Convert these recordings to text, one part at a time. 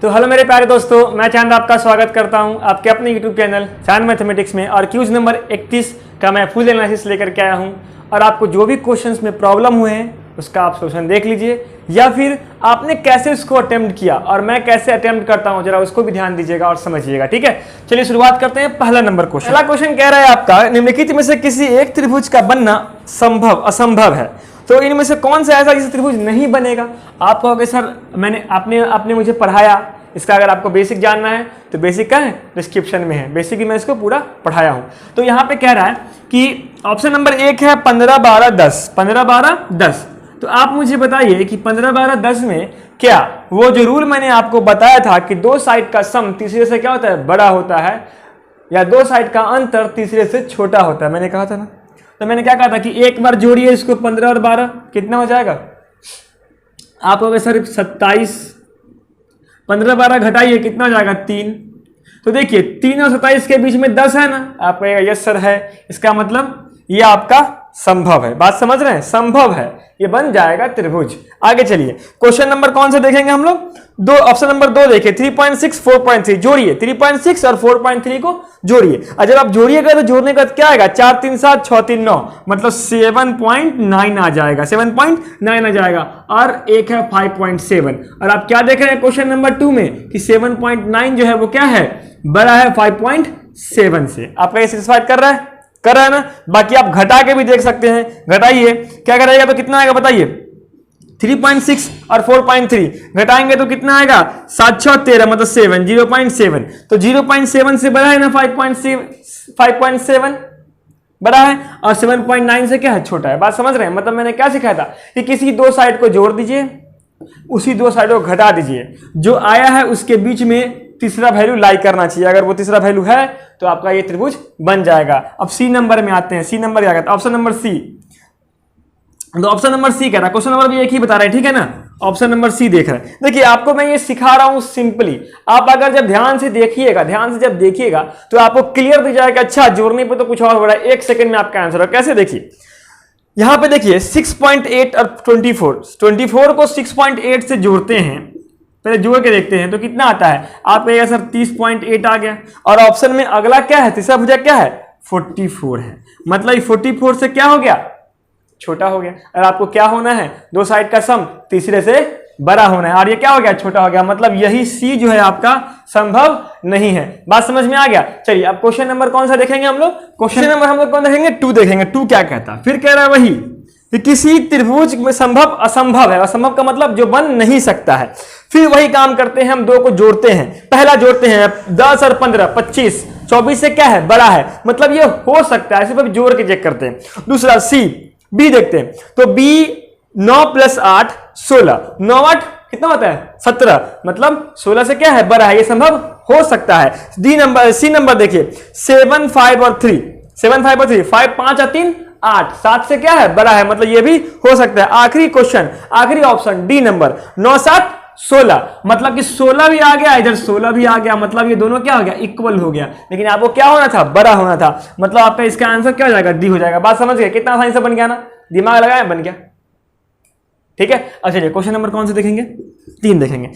तो हेलो मेरे प्यारे दोस्तों, मैं चांद आपका स्वागत करता हूं आपके अपने यूट्यूब चैनल चांद मैथमेटिक्स में। और क्यूज नंबर 31 का मैं फुल एनालिसिस लेकर के आया हूं। और आपको जो भी क्वेश्चंस में प्रॉब्लम हुए हैं उसका आप सोल्यूशन देख लीजिए, या फिर आपने कैसे उसको अटेम्प्ट किया और मैं कैसे अटेम्प्ट करता हूं, जरा उसको भी ध्यान दीजिएगा और समझिएगा। ठीक है, चलिए शुरुआत करते हैं। पहला नंबर क्वेश्चन, पहला क्वेश्चन कह रहा है आपका निम्नलिखित में से किसी एक त्रिभुज का बनना संभव असंभव है। तो इनमें से कौन सा ऐसा जिससे त्रिभुज नहीं बनेगा? आप कहोगे सर आपने मुझे पढ़ाया, इसका अगर आपको बेसिक जानना है तो बेसिक का है डिस्क्रिप्शन में है, बेसिक भी मैं इसको पूरा पढ़ाया हूं। तो यहां पे कह रहा है कि ऑप्शन नंबर 1 है 15 12 10, 15 12 10। तो आप मुझे बताइए कि 15 12 10 में क्या वो जो रूल मैंने आपको बताया था कि दो साइड का सम तीसरे से क्या होता है, बड़ा होता है, या दो साइड का अंतर तीसरे से छोटा होता है, मैंने कहा था ना। तो मैंने क्या कहा था कि एक बार जोड़िए इसको 15 और 12, कितना हो जाएगा? आप कहोगे सर 27, 15 12 घटाइए कितना हो जाएगा? 3। तो देखिए 3 और 27 के बीच में 10 है ना, आप कहेगा यस सर है। इसका मतलब ये आपका संभव है। बात समझ रहे हैं? संभव है, ये बन जाएगा त्रिभुज। आगे चलिए, क्वेश्चन नंबर कौन सा देखेंगे हम लोग? दो, ऑप्शन नंबर 2 देखिए, 3.6 4.3 जोड़िए, 3.6 और 4.3 को जोड़िए। और जब आप जोड़िएगा तो जोड़ने का क्या आएगा? 4 3 7 6 3 9, मतलब 7.9 आ जाएगा, 7.9 आ जाएगा। और एक है 5.7। और आप क्या देख रहे हैं क्वेश्चन नंबर 2 में कि 7.9 जो है वो क्या है, बड़ा है 5.7 से। आपका ये सेटिस्फाइड कर रहा है ना? बाकी आप घटा के भी देख सकते हैं, घटाइए क्या करेगा तो कितना आएगा बताइए? 3.6 और 4.3 घटाएंगे तो कितना आएगा? 7 6 13, मतलब 7, 0.7। तो 0.7 से बड़ा है ना 5.7 बड़ा है, और 7.9 से क्या है, छोटा है। बात समझ रहे हैं? मतलब मैंने क्या सिखाया था कि किसी दो साइड को जोड़ दीजिए, उसी दो साइडों को घटा दीजिए, जो आया है उसके बीच में तीसरा वैल्यू लाई करना चाहिए। अगर वो तीसरा वैल्यू है तो आपका ये त्रिभुज बन जाएगा। अब सी नंबर में आते हैं। सी नंबर क्या कहता है? Option number C. तो ऑप्शन नंबर सी कह रहा है, क्वेश्चन नंबर भी एक ही बता रहा है, ठीक है ना? ऑप्शन नंबर सी देख रहे हैं। देखिए आपको मैं ये सिखा रहा हूं सिंपली, आप अगर जब ध्यान से देखिएगा तो आपको क्लियर दिख जाएगा। अच्छा, जोड़ने पे तो कुछ और हो रहा है, 1 सेकंड में आपका आंसर है। कैसे? देखिए यहां पे देखिए 6.8 और 24 को 6.8 से जोड़ते हैं, पहले जोड़ के देखते हैं तो कितना आता है। आप कहेगा सर 30.8 आ गया। और ऑप्शन में अगला क्या है, तीसरा भुजा क्या है, 44 है, मतलब 44 से क्या हो गया, छोटा हो गया। और आपको क्या होना है, दो साइड का सम तीसरे से बड़ा होना है, और ये क्या हो गया, छोटा हो गया। मतलब यही सी जो है आपका संभव नहीं है। बात समझ में आ गया? चलिए अब क्वेश्चन नंबर कौन सा देखेंगे हम लोग? क्वेश्चन नंबर हम लोग कौन देखेंगे? 2 देखेंगे। 2 क्या कहता है? फिर कह रहा है वही कि किसी त्रिभुज में संभव असंभव है। असंभव का मतलब जो बन नहीं सकता है। फिर वही काम करते हैं, हम दो को जोड़ते हैं। पहला जोड़ते हैं 10 और 15 25, 24 से क्या है, बड़ा है, मतलब ये हो सकता है, सिर्फ जोड़ के चेक करते हैं। दूसरा सी, बी देखते हैं। तो बी 9 + 8 16, 9 8 कितना होता है, 17, मतलब 16 से क्या है, बड़ा है, ये संभव हो सकता है। सी नंबर देखिए 7 5 और 3, 7 5 और 3, 5 5 और 3 8, 7 से क्या है, बड़ा है, मतलब ये भी हो सकता है। आखिरी क्वेश्चन, आखिरी ऑप्शन डी नंबर 9 7 16, मतलब कि 16 भी आ गया, इधर 16 भी आ गया, मतलब ये दोनों क्या हो गया, इक्वल हो गया। लेकिन आपको क्या होना था, बड़ा होना था, मतलब आपका इसका आंसर क्या हो जाएगा, डी हो जाएगा। बात समझ गए? कितना आसानी से बन गया ना, दिमाग लगाया, बन गया। ठीक है, अब चलिए क्वेश्चन नंबर कौन से देखेंगे? 3 देखेंगे।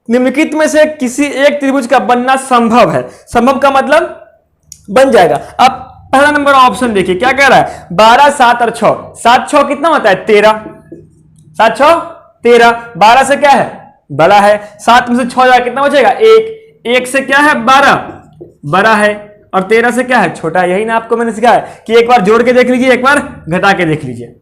निम्नलिखित में से किसी एक त्रिभुज का बनना संभव है। संभव का मतलब बन जाएगा। अब पहला नंबर ऑप्शन देखिए क्या कह रहा है, 12 7 और 6, 7 6 कितना होता है, 13, 7 6 13, 12 से क्या है, बड़ा है, 7 में से 6 जाए कितना बचेगा, 1 से क्या है, 12 बड़ा है, और 13 से क्या है, छोटा है। यही ना आपको मैंने सिखाया कि एक बार जोड़ के देख लीजिए, एक बार घटा के देख लीजिए।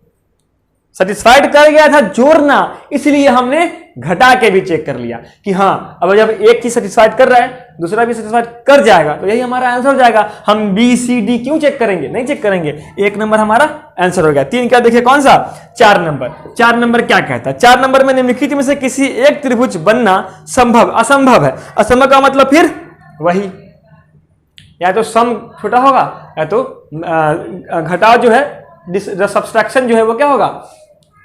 सेटिस्फाइड कर गया था जोड़ना, इसलिए हमने घटा के भी चेक कर लिया कि हाँ, अब जब एक चीज सेटिस्फाइड कर रहा है दूसरा भी सेटिस्फाइड कर जाएगा, तो यही हमारा आंसर हो जाएगा। हम बी सी डी क्यों चेक करेंगे, नहीं चेक करेंगे, 1 नंबर हमारा आंसर हो गया। 3 क्या देखिए, कौन सा, 4 नंबर। 4 नंबर क्या कहता है? 4 नंबर में निम्नलिखित में से किसी एक त्रिभुज बनना संभव असंभव है। असंभव का मतलब फिर वही, या तो सम छोटा होगा, या तो घटाव जो है, सब्सट्रैक्शन जो है वो क्या होगा,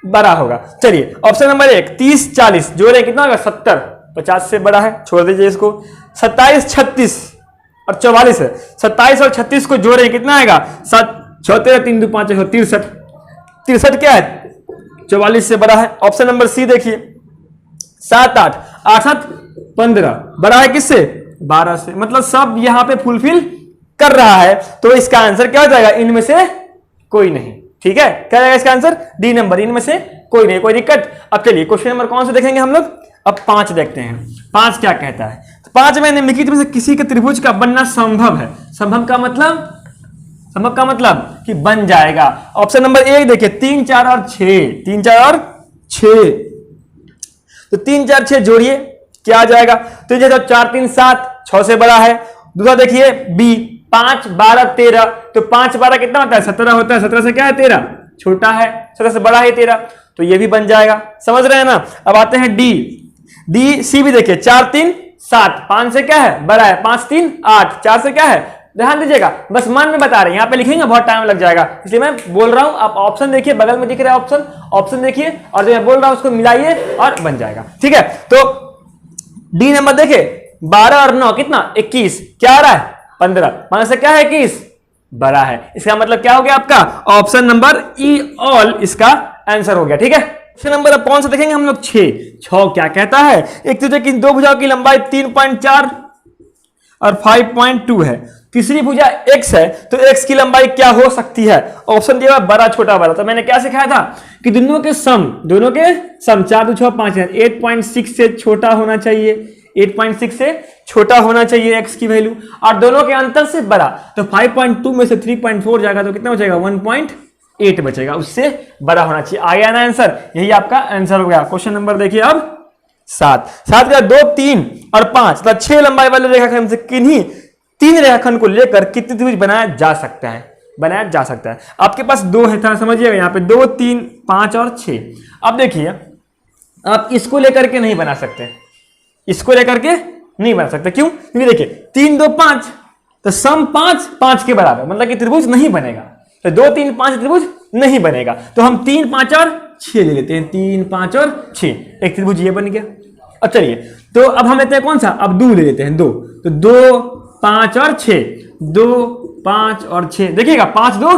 बड़ा होगा। चलिए ऑप्शन नंबर 1, 30 40 जोड़े कितना होगा, 70, 50 से बड़ा है, छोड़ दीजिए इसको। 27 36 और 44 है, 27 और 36 को जोड़े कितना आएगा, 7 6 13 3 2 5 63, 63 क्या है, 44 से बड़ा है। ऑप्शन नंबर सी देखिए, 7 8 8 7 15 बड़ा है किससे 12 से, मतलब सब यहां पे फुलफिल कर रहा है। तो इसका आंसर क्या हो जाएगा, इनमें से कोई नहीं। ठीक है, क्या जाएगा इसका आंसर डी नंबर, इनमें से कोई नहीं, कोई दिक्कत। अब चलिए क्वेश्चन नंबर कौन से देखेंगे हम लोग, अब 5 देखते हैं। 5 क्या कहता है, तो 5 में निम्नलिखित में से किसी के त्रिभुज का बनना संभव है। संभव का मतलब कि बन जाएगा। ऑप्शन नंबर 1 देखिए 3 4 और 6, 3 4 और 6, तो 3 4 6 जोड़िए क्या आ जाएगा, तो 4 3 7 6 से बड़ा है। दूसरा देखिए बी 5 12 13, तो 5 12 कितना होता है 17 होता है, 17 से क्या है 13 छोटा है, 17 से बड़ा है 13, तो ये भी बन जाएगा। समझ रहे हैं ना। अब आते हैं डी सी भी देखिए 4 3 7, 5 से क्या है बड़ा है, 5 3 8, 4 से क्या है, ध्यान दीजिएगा बस मन में बता रहे हैं, यहाँ पे लिखेंगे बहुत टाइम लग जाएगा, इसलिए मैं बोल रहा हूं। आप ऑप्शन देखिए, बगल में दिख रहा है ऑप्शन देखिए, और जो मैं बोल रहा हूं उसको मिलाइए और बन जाएगा। ठीक है, तो डी नंबर देखिए 12 और 9 कितना 21, क्या आ रहा है 15, 15 से क्या है 21 बड़ा है। इसका मतलब क्या हो गया आपका ऑप्शन नंबर ई ऑल इसका आंसर हो गया। ठीक है, क्वेश्चन नंबर अब कौन सा देखेंगे हम लोग 6 क्या कहता है, एक तुझे कि दो भुजाओं की लंबाई 3.4 और 5.2 है, तीसरी भुजा x है, तो x की लंबाई क्या हो सकती है। ऑप्शन दिया हुआ बड़ा छोटा बड़ा, तो मैंने क्या सिखाया था कि दोनों के सम 4 2 6 5 है, 8.6 से छोटा होना चाहिए, 8.6 से छोटा होना चाहिए x की वैल्यू, और दोनों के अंतर से बड़ा। तो 5.2 में से 3.4 जाएगा तो कितना बचेगा 1.8 बचेगा, उससे बड़ा होना चाहिए। आ गया ना आंसर, यही आपका आंसर हो गया। क्वेश्चन नंबर देखिए अब 7 का 2 3 और 5 तथा 6 लंबाई वाले रेखाखंड से किन्हीं 3 रेखाखंड को लेकर कितने त्रिभुज बनाया जा सकता है। आपके पास 2 है था, समझिएगा यहाँ पे 2 3 5 और 6। अब देखिए आप इसको लेकर के नहीं बना सकते, क्यों, क्योंकि देखिए 3 2 5, तो सम 5 के बराबर, मतलब कि त्रिभुज नहीं बनेगा, तो 2 3 5 त्रिभुज नहीं बनेगा। तो हम 3 5 और 6 ले लेते हैं, 3 5 और 6, एक त्रिभुज ये बन गया। अब चलिए तो अब हम लेते हैं कौन सा, अब 2 ले लेते हैं, 2, तो 2 5 और 6, 2 5 और 6, देखिएगा 5 2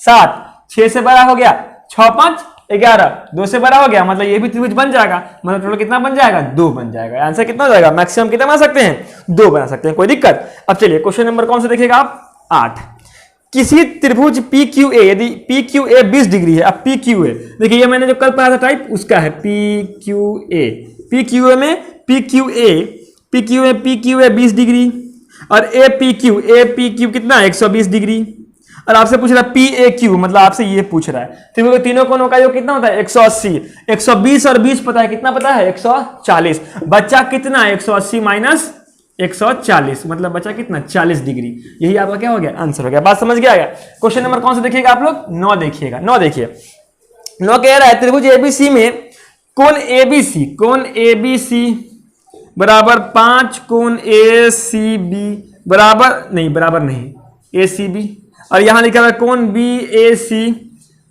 7, 6 से बड़ा हो गया, 6 5 11, 2 से बड़ा हो गया, मतलब ये भी त्रिभुज बन जाएगा, मतलब टोटल कितना बन जाएगा 2 बन जाएगा। आंसर कितना हो जाएगा, मैक्सिमम कितना बना सकते हैं 2 बना सकते हैं, कोई दिक्कत। अब चलिए क्वेश्चन नंबर कौन सा देखिएगा आप 8, किसी त्रिभुज PQA, यदि PQA 20 डिग्री है, अब PQA देखिए ये मैंने जो कल पढ़ा था टाइप उसका है PQA में PQA 20 डिग्री और APQ कितना है 120 डिग्री, और आपसे पूछ रहा है PAQ, मतलब आपसे ये पूछ रहा है त्रिभुज तीनों कोणों का योग कितना होता है 180, 120 और 20 पता है कितना, पता है 140, बच्चा कितना 180 माइनस 140, मतलब बचा कितना 40 डिग्री, यही आपका क्या हो गया आंसर हो गया। बात समझ गया। क्वेश्चन नंबर कौन सा देखिएगा आप लोग 9 देखिएगा। 9 देखिए 9 कह रहा है त्रिभुज ABC में कोण ABC बराबर 5 कोण ACB बराबर नहीं ACB, और यहां लिखा हुआ है कोण BAC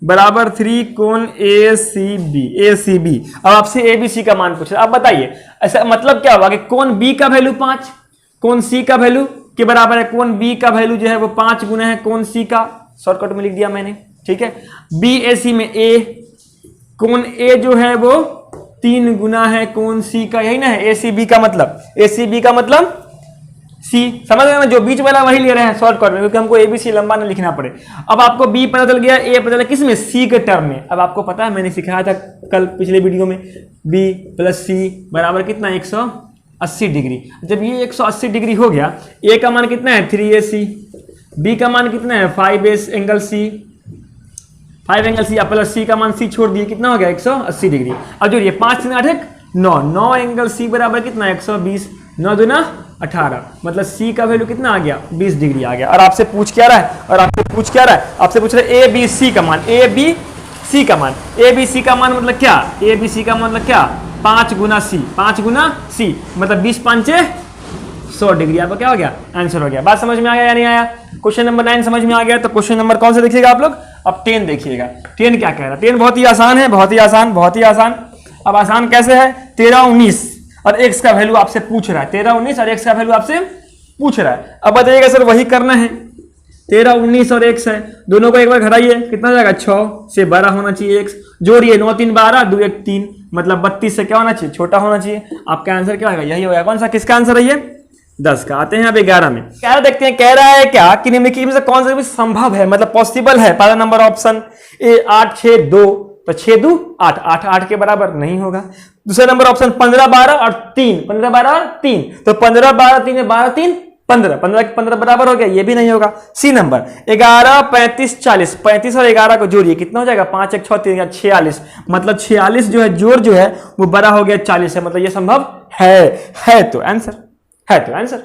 बराबर 3 कोण ACB। अब आपसे ABC का मान पूछ रहा है, आप बताइए ऐसा मतलब क्या होगा कि कोण B का वैल्यू 5 कोण C का वैल्यू के बराबर है, कोण B का वैल्यू जो है वो 5 गुना है कोण C का, शॉर्टकट में लिख दिया मैंने। ठीक है, BAC में A, कोण A जो है वो 3 गुना है कोण C का, यही ना है ACB का मतलब C, समझ रहे हैं ना, जो बीच वाला वही ले रहे हैं शॉर्टकट में, क्योंकि हमको ABC लंबा नहीं लिखना पड़े। अब आपको B पता चल गया, A पता चला किस में C के टर्म में। अब आपको पता है मैंने सिखाया था कल पिछले वीडियो में B + C बराबर कितना 180 डिग्री। जब ये 180 डिग्री हो गया, A का मान कितना है 3AC, B का मान कितना है 5 एंगल C प्लस C का मान C छोड़ दिए, कितना हो गया 180 डिग्री। अब जोड़िए 5 3 8 9 एंगल C बराबर कितना 120, 9 दूना 18, मतलब C का वैल्यू कितना आ गया 20 डिग्री आ गया। और आपसे पूछ क्या रहा है, आपसे पूछ रहा है ABC का मान, ABC का मान मतलब क्या, ABC का मतलब क्या 5 गुना C, मतलब 20 5 100 डिग्री, आपका क्या हो गया आंसर हो गया। बात समझ में आ गया या नहीं आया। क्वेश्चन नंबर 9 समझ में आ गया, तो क्वेश्चन नंबर कौन सा देखिएगा आप लोग अब 10 देखिएगा। 10 क्या कह रहा है, 10 बहुत ही आसान है, बहुत ही आसान। अब आसान कैसे है, 13 19 और x का वैल्यू आपसे पूछ रहा है, 13 19 और x का वैल्यू आपसे पूछ रहा है। अब बताइएगा सर वही करना है, 13, 19 और x है, दोनों को एक बार घटाइए, कितना हो जाएगा 6 से बड़ा होना चाहिए x, जोड़िए 9 3 12, 2 1 3, मतलब 32 से क्या होना चाहिए, छोटा होना चाहिए। आपका आंसर क्या होगा, यही होगा। कौन सा, किसका आंसर है ये, 10 का। आते हैं अब 11 में, क्या देखते हैं, कह रहा है क्या कि निम्नलिखित में से कौन सा भी संभव है, मतलब पॉसिबल है। पहला नंबर ऑप्शन ए 8 6 2, तो 6 2 8, 8 8 के बराबर नहीं होगा। दूसरा नंबर ऑप्शन 15 12 और 3, 15 12 और 3, तो 15 12 3 12 3 15, 15 के 15 बराबर हो गया, ये भी नहीं होगा। सी नंबर 11 35 40, 35 और 11 को जोड़िए, कितना हो जाएगा, 5 1 6 3 46, मतलब 46 जो है जोड़ जो है वो बड़ा हो गया 40 से, मतलब ये संभव है तो आंसर है, तो आंसर।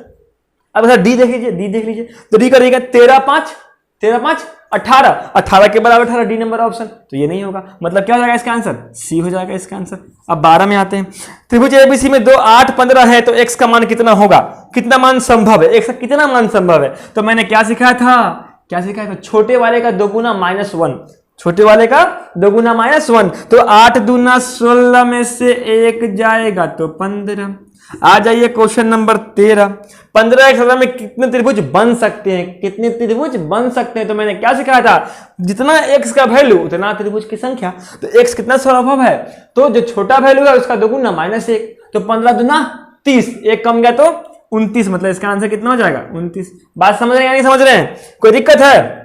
अब सर डी देख लीजिए, डी देख लीजिए, तो डी करिएगा 13 5 18, 18 के बराबर 18, डी नंबर ऑप्शन, तो ये नहीं होगा, मतलब क्या हो जाएगा इसका आंसर, सी हो जाएगा इसका आंसर। अब 12 में आते हैं, त्रिभुज एबीसी में 2 8 15 है, तो x का मान कितना होगा, कितना मान संभव है, x का कितना मान संभव है। तो मैंने क्या सिखाया था, छोटे वाले का 2 गुना -1, छोटे वाले का 2 गुना -1, तो 8 दूना 16 में से 1 जाएगा तो 15। आ जाइए क्वेश्चन नंबर 13, 15 एक सदन में कितने त्रिभुज बन सकते हैं, कितने त्रिभुज बन सकते हैं। तो मैंने क्या सिखाया था, जितना x का वैल्यू उतना त्रिभुज की संख्या, तो x कितना संभव है, तो जो छोटा वैल्यू है उसका 2 गुना -1, तो 15 दूना 30, एक कम गया तो 29, मतलब इसका आंसर कितना हो जाएगा 29। बात समझ रहे हैं या नहीं समझ रहे हैं, कोई दिक्कत है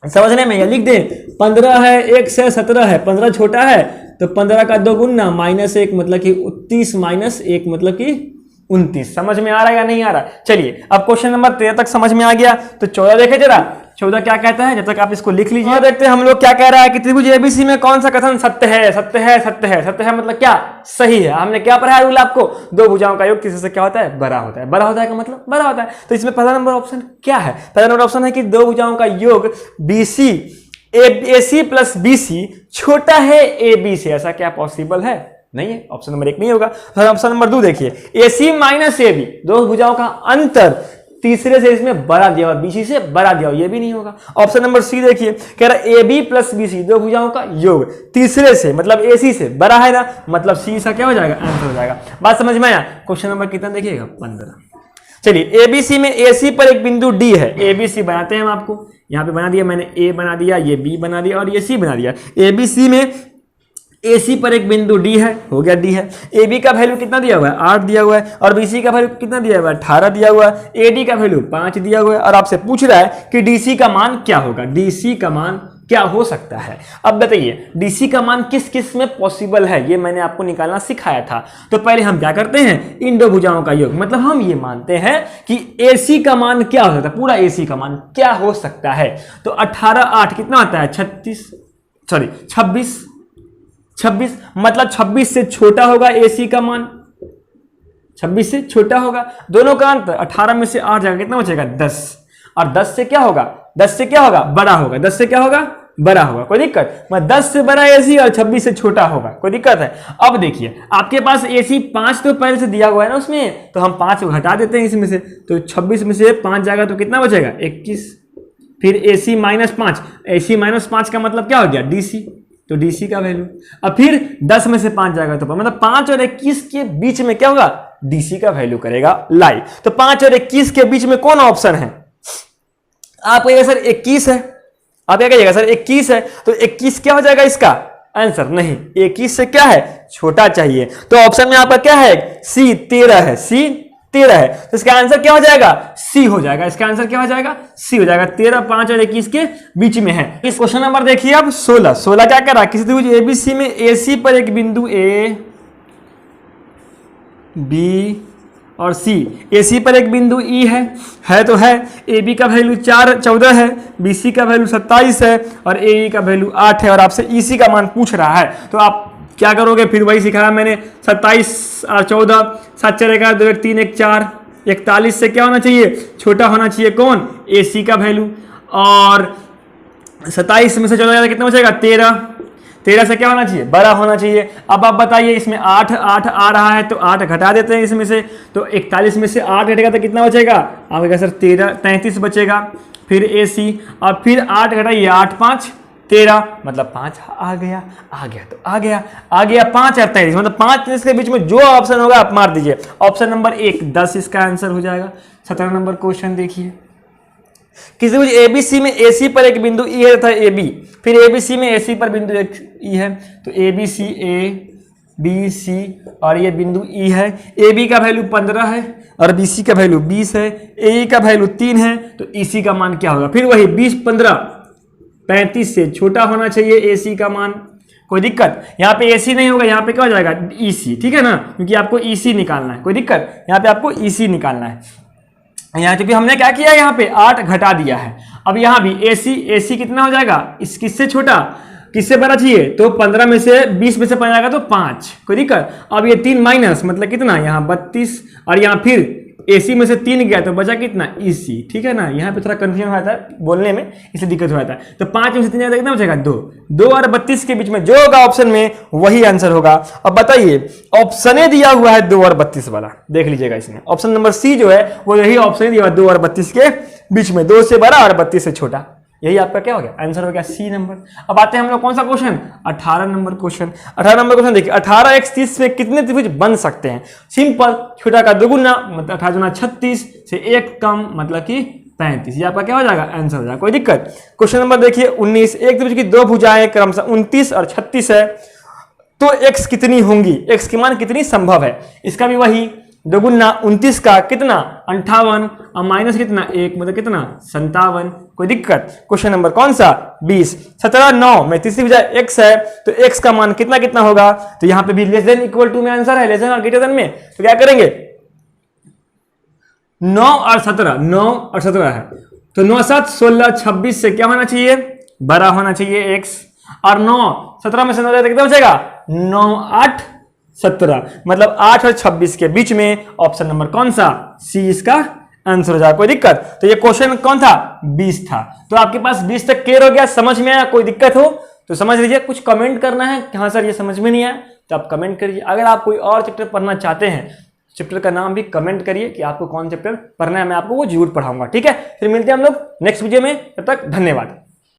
समझने में, या लिख दें 15 है, x है 17 है, 15 छोटा है, तो 15 का 2 गुना -1 मतलब कि 30 -1 मतलब कि 29। समझ में आ रहा है या नहीं आ रहा। चलिए अब क्वेश्चन नंबर 13 तक समझ में आ गया, तो 14 देखे जरा, 14 क्या कहता है, जब तक आप इसको लिख लीजिए। देखते हैं हम लोग क्या कह रहा है कि त्रिभुज एबीसी में कौन सा कथन सत्य है, सत्य है, सत्य है, सत्य है मतलब क्या, सही है। हमने क्या पढ़ा है रूल आपको, 2 भुजाओं का योग तीसरे से क्या होता है, बड़ा होता है, बड़ा होता है का मतलब बड़ा होता है। तो इसमें पहला नंबर ऑप्शन क्या है, पहला नंबर ऑप्शन है कि 2 भुजाओं का योग BC AC प्लस BC छोटा है AB से, ऐसा क्या पॉसिबल है, नहीं है, ऑप्शन नंबर 1 नहीं होगा। ऑप्शन नंबर 2 देखिए, AC माइनस AB, 2 भुजाओं का अंतर तीसरे से इसमें बड़ा दिया हुआ, BC से बड़ा दिया हुआ, ये भी नहीं होगा। ऑप्शन नंबर सी देखिए, कह रहा है AB प्लस BC 2 भुजाओं का योग तीसरे से मतलब AC से बड़ा है ना, मतलब सी सा क्या हो जाएगा, आंसर हो जाएगा। बात समझ में आया। क्वेश्चन नंबर कितना देखिएगा 15। चलिए ABC में AC पर एक बिंदु D है, ABC बनाते हैं हम आपको, यहाँ पे बना दिया मैंने, A बना दिया, ये B बना दिया और ये C बना दिया। ABC में AC पर एक बिंदु D है, हो गया D है। AB का वैल्यू कितना दिया हुआ है, 8 दिया हुआ है, और BC का वैल्यू कितना दिया हुआ है, 18 दिया हुआ है। AD का वैल्यू 5 दिया हुआ है, और आपसे पूछ रहा है कि DC का मान क्या होगा, DC का मान क्या हो सकता है। अब बताइए DC का मान किस किस में पॉसिबल है, ये मैंने आपको निकालना सिखाया था। तो पहले हम क्या करते हैं, इन 2 भुजाओं का योग, मतलब हम ये मानते हैं कि AC का मान क्या हो सकता है, पूरा AC का मान क्या हो सकता है। तो 18 8 कितना आता है, 26 मतलब 26 से छोटा होगा AC का मान, 26 से छोटा होगा। दोनों का अंतर 18 में से 8 जाएगा, कितना बचेगा 10, और 10 से क्या होगा, 10 से क्या होगा, बड़ा होगा, 10 से क्या होगा, बड़ा होगा, कोई दिक्कत, मैं 10 से बड़ा AC और 26 से छोटा होगा, कोई दिक्कत है। अब देखिए आपके पास AC 5 तो पहले से दिया हुआ है ना उसमें, तो हम 5 को घटा देते हैं इसमें से, तो 26 में से 5 जाएगा तो कितना बचेगा 21, फिर AC -5, AC -5 का मतलब क्या हो गया DC, तो DC का वैल्यू, अब फिर 10 में से 5 जाएगा तो मतलब 5 और 21 के बीच में क्या होगा, DC का वैल्यू करेगा लाई। तो 5 और 21 के बीच में कौन ऑप्शन है, आप कहिएगा सर 21 है, आप क्या कहिएगा सर 21 है, तो 21 क्या हो जाएगा इसका आंसर, नहीं 21 से क्या है, छोटा चाहिए। तो ऑप्शन में आपका क्या है, C 13 है, C 13 है, तो इसका आंसर क्या हो जाएगा, C हो जाएगा। इसका आंसर क्या हो जाएगा, C हो जाएगा। 13 5 और 21 के बीच में है। इस क्वेश्चन नंबर देखिए अब 16 क्या कर रहा है, किसी त्रिभुज ABC में AC पर एक बिंदु A B और C, AC पर एक बिंदु E है तो है, AB का वैल्यू 14 है, BC का वैल्यू 27 है और AE का वैल्यू 8 है, और आपसे EC का मान पूछ रहा है। तो आप क्या करोगे, फिर वही सिखाया मैंने, 27 और 14 7 4 11 2 1 3 1 4, 41 से क्या होना चाहिए, छोटा होना चाहिए कौन, AC का वैल्यू, और 27 में से 14 कितना बचेगा 13 से क्या होना चाहिए, बड़ा होना चाहिए। अब आप बताइए इसमें 8 आ रहा है, तो 8 घटा देते हैं इसमें से, तो 41 में से 8 घटेगा तो कितना बचेगा, आप कहेगा सर 33 बचेगा, फिर AC, और फिर 8 घटाइए, 8 5 13, मतलब 5 आ गया तो आ गया 5 और 33, मतलब 5 इसके बीच में जो ऑप्शन होगा आप मार दीजिए। ऑप्शन नंबर 1 10 इसका आंसर हो जाएगा। 17 नंबर क्वेश्चन देखिए, किसी भी ABC में AC पर एक बिंदु E है तथा AB, फिर ABC में AC पर बिंदु एक E है, तो ABC ABC और ये बिंदु E है। AB का वैल्यू 15 है और BC का वैल्यू 20 है, AE का वैल्यू 3 है, तो EC का मान क्या होगा? फिर वही 20 15 35 से छोटा होना चाहिए AC का मान। कोई दिक्कत? यहाँ पे AC नहीं होगा, यहाँ पे क्या हो जाएगा? EC, ठीक है ना, क्योंकि आपको EC निकालना है। कोई दिक्कत? यहाँ पे आपको EC निकालना है। यहाँ क्योंकि हमने क्या किया, यहाँ पे 8 घटा दिया है। अब यहाँ भी AC कितना हो जाएगा? इस किससे छोटा, किससे बड़ा चाहिए? तो 15 में से 20 में से 5 आएगा तो 5। कोई दिक्कत? अब ये 3 माइनस मतलब कितना, यहाँ 32 और यहाँ फिर AC में से 3 गया तो बचा कितना? EC, ठीक है ना। यहाँ पे थोड़ा कंफ्यूजन हो जाता है बोलने में, इसलिए दिक्कत हो जाता है। तो 5 में से 3 कितना बचेगा? 2 और 32 के बीच में जो होगा ऑप्शन में वही आंसर होगा। अब बताइए, ऑप्शन ए दिया हुआ है 2 और 32 वाला, देख लीजिएगा इसमें ऑप्शन नंबर सी जो है वो यही ऑप्शन दिया हुआ है, 2 और 32 के बीच में, 2 से बड़ा और 32 से छोटा। यही आपका क्या हो गया? आंसर हो गया सी नंबर। अब आते हैं हम लोग कौन सा question? 18 number question. 18 number question देखिए, 18 x 30 में कितने त्रिभुज बन सकते हैं? सिंपल, छोटा का दोगुना मतलब 18 गुना 36 से 1 कम मतलब कि 35। ये आपका क्या हो जाएगा? आंसर हो जाएगा। कोई दिक्कत? क्वेश्चन नंबर देखिए 19, एक त्रिभुज की 2 भुजाएं क्रमशः 29 और 36 है, तो x कितनी होंगी? x की मान कितनी संभव है? इसका भी वही दोगुना 29 का कितना? 58 और माइनस कितना? 1 मतलब कितना? 57। कोई दिक्कत? क्वेश्चन नंबर कौन सा? 20, 17 9 में तीसरी बजाय x है, तो x का मान कितना कितना होगा? तो यहाँ पे भी लेस देन इक्वल टू में आंसर है, लेस देन और ग्रेटर देन में, तो क्या करेंगे? 9 और 17 है, तो 9 7 16 26 से क्या होना चाहिए? बड़ा होना चाहिए x, और 9 17 में से 9 कितना बचेगा? 9 8 17 मतलब 8 और 26 के बीच में ऑप्शन नंबर कौन सा? सी इसका आंसर हो जाएगा। कोई दिक्कत? तो ये क्वेश्चन कौन था? 20 था। तो आपके पास 20 तक क्लियर हो गया, समझ में आया? कोई दिक्कत हो तो समझ लीजिए। कुछ कमेंट करना है कि हाँ सर ये समझ में नहीं आया, तो आप कमेंट करिए। अगर आप कोई और चैप्टर पढ़ना चाहते हैं, चैप्टर का नाम भी कमेंट करिए कि आपको कौन चैप्टर पढ़ना है, मैं आपको वो जरूर पढ़ाऊंगा। ठीक है, फिर मिलते हैं हम लोग नेक्स्ट वीडियो में, तब तक धन्यवाद।